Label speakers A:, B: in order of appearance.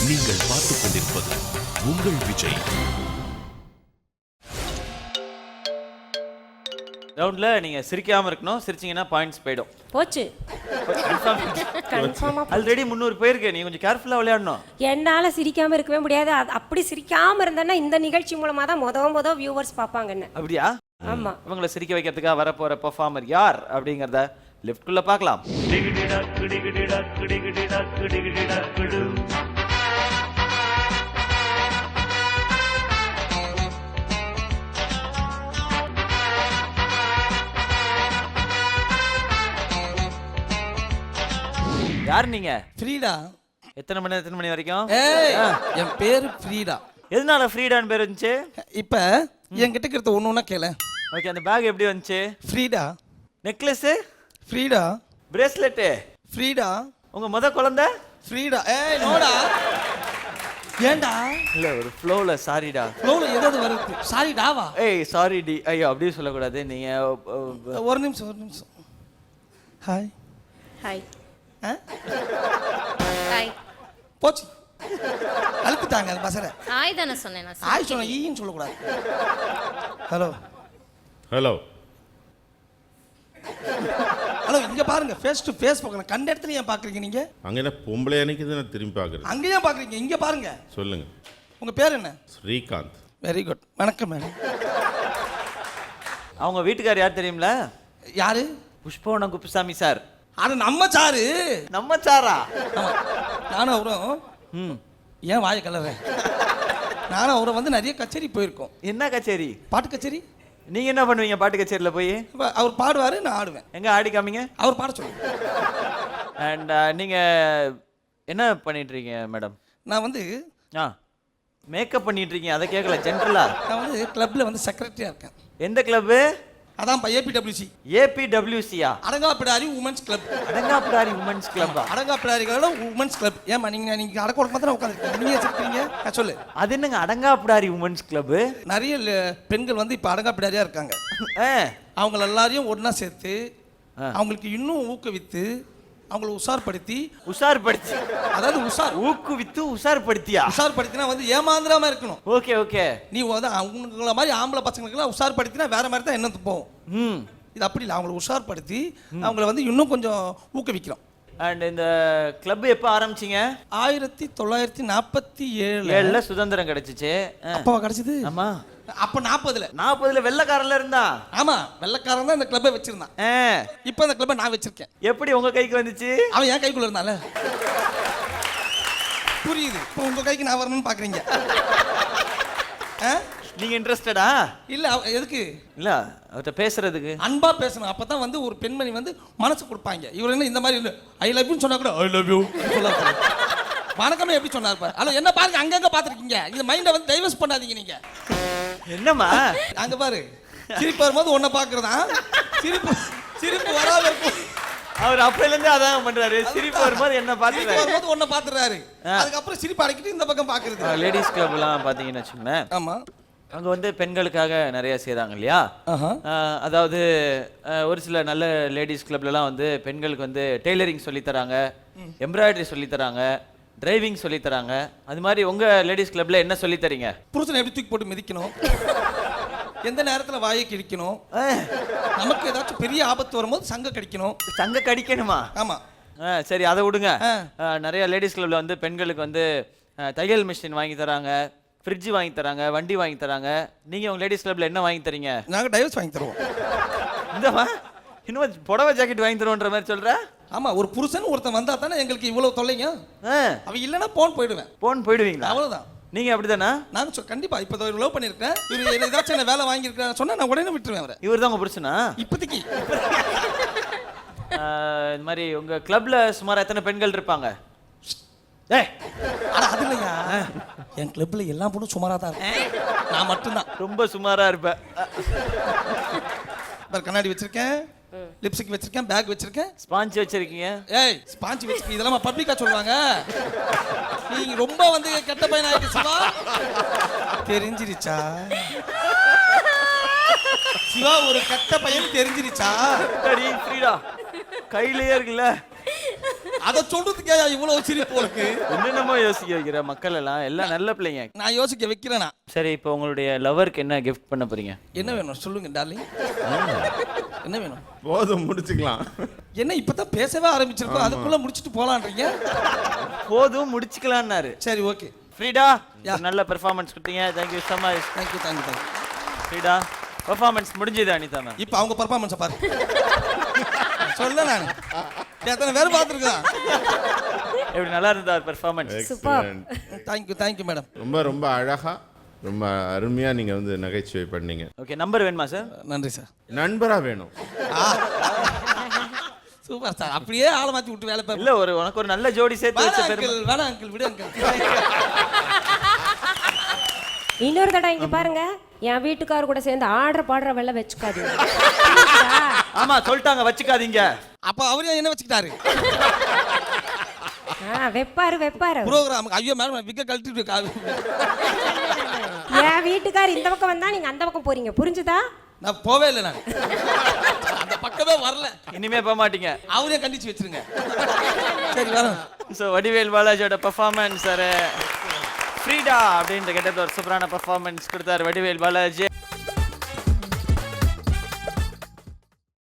A: நீங்கள் பார்த்துக் கொண்டிருப்பது உங்கள் விஜய்.
B: ரவுண்ட்ல நீங்க சிரிக்காம இருக்கணும். சிரிச்சீங்கன்னா பாயிண்ட்ஸ் போய்டும்.
C: போச்சு.
B: ஆல்ரெடி 300 பேருக்கு நீ கொஞ்சம் கேர்ஃபுல்லா விளையாடணும்.
C: என்னால சிரிக்காம இருக்கவே முடியாது. அப்படி சிரிக்காம இருந்தேன்னா இந்த நிகழ்ச்சி மூலமா தான் முத வியூவர்ஸ் பார்ப்பாங்க என்ன.
B: அப்படியா?
C: ஆமா.
B: இவங்களை சிரிக்க வைக்கிறதுக்காக வரப்போற பெர்ஃபார்மர் யார் அப்படிங்கறத லெஃப்ட்குள்ள பார்க்கலாம். யார் நீங்க?
D: ஃப்ரீடா.
B: எத்தனை மணி வரைக்கும்?
D: என் பேரு ஃப்ரீடா.
B: எதனால ஃப்ரீடான்னு பேர் வந்துச்சு?
D: இப்ப என்கிட்ட இருக்கிறத ஒண்ணு கேள.
B: ஓகே, அந்த பேக் எப்படி வந்துச்சு?
D: ஃப்ரீடா.
B: நெக்லஸ்
D: ஃப்ரீடா.
B: பிரேஸ்லெட்
D: ஃப்ரீடா.
B: உங்க முத குழந்தை
D: ஃப்ரீடா. ஏய் நோடா. ஏண்டா?
B: இல்ல ஒரு ஃப்ளோல சாரிடா.
D: ஃப்ளோல ஏதாவது வருது. சாரி டாவா?
B: ஏய் சாரி டி. ஐயோ அப்படியே சொல்லக்கூடாது. நீங்க
D: ஒரு நிமிஷம். ஹாய்.
C: ஹாய்.
E: ஹாய்.
D: போச்சு. அழுத்துட்டாங்க அது பசர.
E: ஹாய் தானே சொன்னேன் நான்.
D: ஹாய் சொன்னா ஈன்னு சொல்லக்கூடாது. ஹலோ.
F: ஹலோ.
D: ஹலோ இங்க பாருங்க, ஃபேஸ் டு ஃபேஸ் பார்க்கணும். கண்ட இடத்துல ஏன் பாக்குறீங்க நீங்க?
F: அங்க என்ன பொம்பளை அன்னைக்கு நான் திரும்பி பார்க்குறேன்.
D: அங்க ஏன் பாக்குறீங்க? இங்க பாருங்க.
F: சொல்லுங்க.
D: உங்க பேர் என்ன?
F: ஸ்ரீகாந்த்.
D: Very good. வணக்கம் மேடம்.
B: அவங்க வீட்டுக்காரர் யார் தெரியும்ல?
D: யாரு?
B: புஷ்பவனம் குப்புசாமி சார்.
D: அது நம்ம சாரு.
B: நம்ம சாரா?
D: ஆமா. நானும் அவரும் ஏன் வாய கலற? நானும் அவரை வந்து நிறைய கச்சேரி போயிருக்கோம்.
B: என்ன கச்சேரி?
D: பாட்டு கச்சேரி.
B: நீங்க என்ன பண்ணுவீங்க பாட்டு கச்சேரியில போய்?
D: அவர் பாடுவாரு, நான் ஆடுவேன்.
B: எங்க ஆடி காமிங்க.
D: அவர் பாட சொல்லுங்க.
B: அண்ட் நீங்க என்ன பண்ணிட்டு இருக்கீங்க மேடம்?
D: நான் வந்து
B: மேக்கப் பண்ணிட்டு இருக்கீங்க. அதை கேட்கல. ஜென்ரலா
D: நான் வந்து கிளப்ல வந்து செக்ரட்டரியா இருக்கேன்.
B: எந்த கிளப்?
D: அதான் ஏபிடபிள்யூசி.
B: ஏபிடபிள்யூசியா?
D: அடங்காப்பிடாரி உமன்ஸ் கிளப்.
B: அடங்காப்பிடாரி உமன்ஸ் கிளப்பா?
D: அடங்காப்பிடாரிகளோட உமன்ஸ் கிளப். ஏமா நீங்க அடக்க ஒடுக்க தான் உட்காந்துருக்கீங்க. நீங்க வச்சிருக்கீங்க சொல்லு.
B: அது என்னங்க அடங்காப்பிடாரி உமன்ஸ் கிளப்?
D: நிறைய பெண்கள் வந்து இப்ப அடங்காப்பிடாரியா இருக்காங்க. அவங்க எல்லாரையும் ஒண்ணா சேர்த்து அவங்களுக்கு இன்னும் ஊக்குவித்து அவங்களை உஷார்படுத்தி அதாவது
B: ஊக்குவித்து உஷார்படுத்தினா
D: வந்து ஏமாந்துடாம இருக்கணும்.
B: ஓகே.
D: நீ வந்து அவங்கள மாதிரி ஆம்பளை பசங்களுக்குலாம் உஷார்படுத்தினா வேற மாதிரி தான் என்ன போகும். இது அப்படி இல்லை. அவங்களை உஷார்படுத்தி அவங்கள வந்து இன்னும் கொஞ்சம் ஊக்குவிக்கிறோம்.
B: அண்ட் இந்த கிளப் எப்போ ஆரம்பிச்சீங்க?
D: 1947
B: சுதந்திரம் கிடைச்சிச்சு.
D: அப்பா கிடைச்சது.
B: ஆமா.
D: அப்ப 40ல
B: வெள்ளைக்காரன்ல இருந்தா.
D: ஆமா, வெள்ளைக்காரன் தான் இந்த கிளப்பை வச்சிருந்தான். இப்போ இந்த கிளப்பை நான் வச்சிருக்கேன்.
B: எப்படி உங்க கைக்கு வந்துச்சு?
D: அவன் என் கைக்குள்ள இருந்தால. புரியுது. இப்போ உங்க கைக்கு நான் வரணும்னு பாக்குறீங்க.
B: நீங்க இன்ட்ரெஸ்டடா?
D: இல்ல எதுக்கு?
B: இல்ல அவர்கிட்ட பேசுறதுக்கு.
D: அன்பா பேசணும். அப்பதான் வந்து ஒரு பெண்மணி வந்து மனசு கொடுப்பாங்க. இவர் என்ன இந்த மாதிரி இல்ல ஐ லவ் யூ சொன்னா கூட ஐ லவ் யூ சொல்லாத. வணக்கமே எப்படி சொன்னார் பாரு. அல்ல என்ன பாருங்க, அங்கங்க பாத்துருக்கீங்க. இந்த மைண்டை வந்து டைவர்ஸ் பண்ணாதீங்க நீங்க.
B: என்னம்மா
D: அங்க பாரு, சிரிப்பு வரும்போது ஒன்ன பாக்குறதா, சிரிப்பு வராம இருக்கும்.
B: அவர் அப்பையில இருந்தே அதான் பண்றாரு. சிரிப்பு வரும்போது என்ன
D: வரும்போது ஒன்ன பாத்துறாரு. அதுக்கப்புறம் சிரிப்பு அடக்கிட்டு இந்த பக்கம் பாக்குறது.
B: லேடிஸ் கிளப் எல்லாம் பாத்தீங்கன்னு வச்சுக்கோங்களேன்.
D: ஆமா.
B: அங்க வந்து பெண்களுக்காக நிறைய செய்றாங்க இல்லையா? அதாவது ஒரு சில நல்ல லேடிஸ் கிளப்லலாம் வந்து பெண்களுக்கு வந்து டெய்லரிங் சொல்லி தராங்க, எம்ப்ராய்டரி சொல்லி தராங்க, டிரைவிங் சொல்லி தராங்க. அது மாதிரி உங்க லேடிஸ் கிளப்ல என்ன சொல்லி தரீங்க?
D: புருஷனை எப்படி தூக்கி போட்டு மிதிக்கணும், எந்த நேரத்துல வாயை கிழிக்கணும், நமக்கு ஏதாச்சும் பெரிய ஆபத்து வரும்போது சங்க கடிக்கணும்.
B: சங்க கடிக்கணுமா?
D: ஆமா.
B: சரி அதை விடுங்க. நிறைய லேடிஸ் கிளப்ல வந்து பெண்களுக்கு வந்து தையல் மிஷின் வாங்கி தராங்க, ஃப்ரிட்ஜ் வாங்கி தராங்க, வண்டி வாங்கி தராங்க. நீங்க உங்க லேடிஸ் கிளப்ல என்ன வாங்கி தரீங்க?
D: நாங்க டைவர்ஸ் வாங்கி தருவோம்.
B: இந்தமா இன்னும் புடவை ஜாக்கெட் வாங்கி தருவோன்ற மாதிரி சொல்ற?
D: ஆமா, ஒரு புருஷன் ஒருத்தன் வந்தா தானே எங்களுக்கு இவ்வளவு தொல்லைங்க. அவ இல்லைன்னா போன் போயிடுவீங்களா? அவ்வளவுதான்.
B: நீங்க அப்படிதானா?
D: நான் கண்டிப்பா இப்ப ஒரு லவ் பண்ணிருக்கேன். இவர் ஏதாச்சும் என்ன வேலை வாங்கி இருக்கா சொன்னா நான் உடனே விட்டுருவேன் அவரை.
B: இவர் தான் உங்க புருஷனா?
D: இப்போதைக்கு.
B: இந்த மாதிரி உங்க கிளப்ல சுமார் எத்தனை பெண்கள் இருப்பாங்க?
D: அது இல்லையா, என் கிளப்ல எல்லா பொண்ணும் சுமாரா தான் இருக்கு. நான் மட்டும்தான்
B: ரொம்ப சுமாரா இருப்பேன்.
D: கண்ணாடி வச்சிருக்கேன், லிப்ஸ்டிக் வச்சிருக்கேன், பேக் வச்சிருக்கேன்,
B: ஸ்பாஞ்ச் வச்சிருக்கீங்க.
D: ஏய் ஸ்பாஞ்ச் வச்சிருக்கீங்க, இதெல்லாம் பப்ளிக்கா சொல்லுவாங்க. நீங்க ரொம்ப வந்து கெட்ட பையன் ஆயிட்டு சிவா. தெரிஞ்சிருச்சா சிவா, ஒரு கெட்ட பையன் தெரிஞ்சிருச்சா?
B: ஃப்ரீடா கையிலேயே இருக்குல்ல.
D: அதை சொல்றதுக்கே இவ்வளவு சிரிப்பு இருக்கு.
B: என்னென்னமோ யோசிக்க வைக்கிற மக்கள் எல்லாம் நல்ல பிள்ளைங்க.
D: நான் யோசிக்க வைக்கிறேனா?
B: சரி, இப்போ உங்களுடைய லவருக்கு என்ன கிஃப்ட் பண்ண போறீங்க?
D: என்ன வேணும் சொல்லுங்க டார்லிங். என்ன வேணும்?
F: போதும், முடிச்சுக்கலாம்.
D: என்ன இப்பதான் பேசவே ஆரம்பிச்சிருக்கோம், அதுக்குள்ள முடிச்சிட்டு போலான்றீங்க?
B: போதும், முடிச்சுக்கலாம்னாரு.
D: சரி, ஓகே.
B: ஃப்ரீடா,
D: Yeah.
B: நல்ல பெர்ஃபார்மன்ஸ் கொடுத்தீங்க. Thank you so much.
D: Thank you.
B: Freeda, performance முடிஞ்சது அனிதா மேம்.
D: இப்போ அவங்க பர்ஃபார்மன்ஸை பாரு. சொல்ல நான் எத்தனை பேர் பார்த்துருக்கேன்.
B: எப்படி நல்லா இருந்தா பெர்ஃபார்மன்ஸ்?
F: Excellent.
D: Thank you madam.
F: ரொம்ப அழகா, ரொம்ப அருமையா நீங்க வந்து நகைச்சுவை பண்ணீங்க.
B: ஓகே, நம்பர் வேணுமா சார்?
D: நன்றி சார்.
F: நண்பரா வேணும்.
D: Super sir. அப்படியே ஆளை மாற்றி விட்டு வேலை பாரு.
B: இல்ல, உனக்கு ஒரு நல்ல ஜோடி சேர்த்து வச்ச பெருமை.
D: வேணாம் அங்கிள், விடு அங்கிள்.
C: இன்னொரு தடவை இங்க பாருங்க, என் வீட்டுக்காரர் கூட சேர்ந்து ஆர்டர் பாடுற வெள்ள வச்சுக்காதீங்க.
B: ஆமா, சொல்லிட்டாங்க வச்சுக்காதீங்க.
D: அப்ப அவரே என்ன வச்சுக்கிட்டாரு?
C: வெப்பாரு
D: ப்ரோக்ராமுக்கு. ஐயோ மேடம், விக்க கழட்டிட்டு காது.
C: என் வீட்டுக்காரர் இந்த பக்கம் வந்தா நீங்க அந்த பக்கம் போறீங்க, புரிஞ்சுதா?
D: நான் போவே இல்லை, நான் அந்த பக்கமே வரல.
B: இனிமே போக மாட்டீங்க.
D: அவரே கண்டிச்சு வச்சிருங்க. சரி வரோம்.
B: ஸோ வடிவேல் பாலாஜியோட பெர்ஃபார்மன்ஸ் ஃப்ரீடா அப்படின்ற கெட்டது ஒரு சூப்பரான பெர்ஃபார்மன்ஸ் கொடுத்தாரு வடிவேல் பாலாஜி.